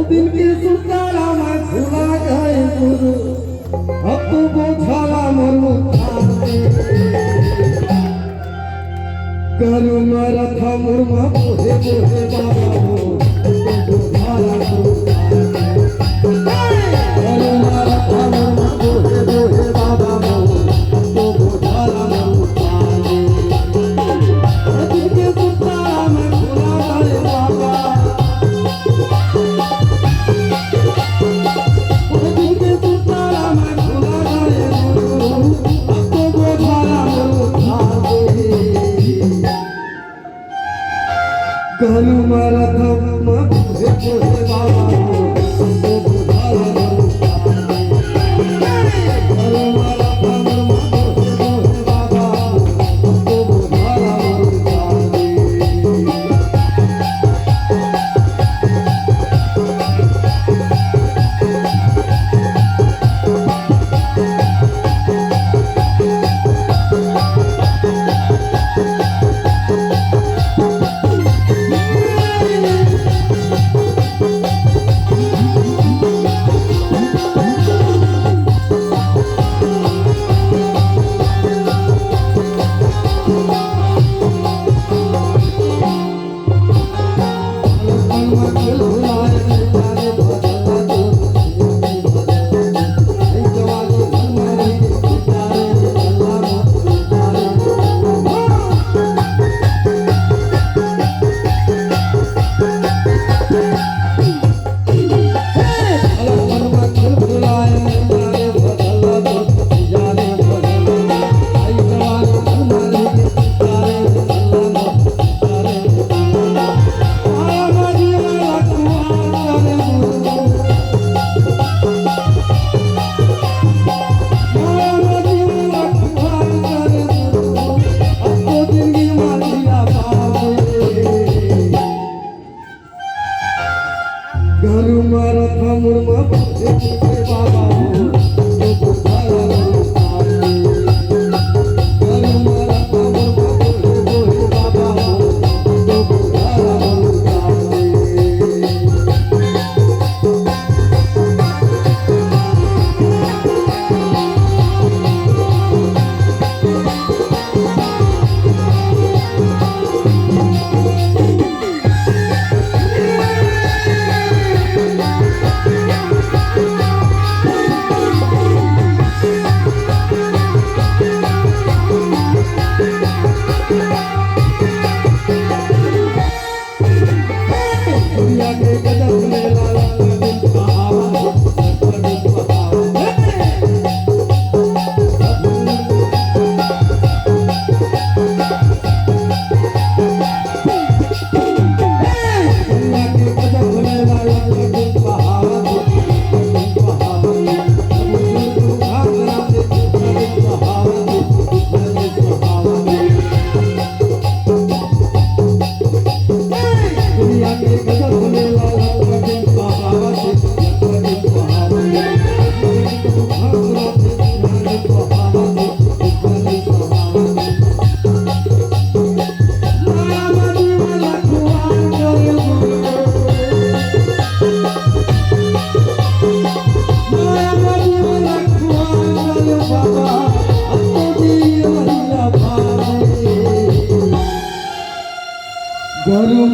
दिन के सुतारा मैं भुला गए गुरु अब तो बोझाला मरु करू मरथा मुर्मा बोहे बोहे बाबा हो तो बोझाला मरु करू मरथा मुर्मा बोहे बोहे बाबा हो तो बोझाला मरु दिन के सुतारा मैं भुला गए बाबा कहलू मरथा मुर्मा बोहे बोहे बाबा हो तो बोझाला मरु करू मरथा मुर्मा बोहे बोहे बाबा हो तो बोझाला मरु कहलू मरथा मुर्मा बोहे बोहे बाबा हो तो बोझाला मरु कहलू मरथा मुर्मा बोहे बोहे बाबा हो तो बोझाला मरु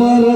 আমার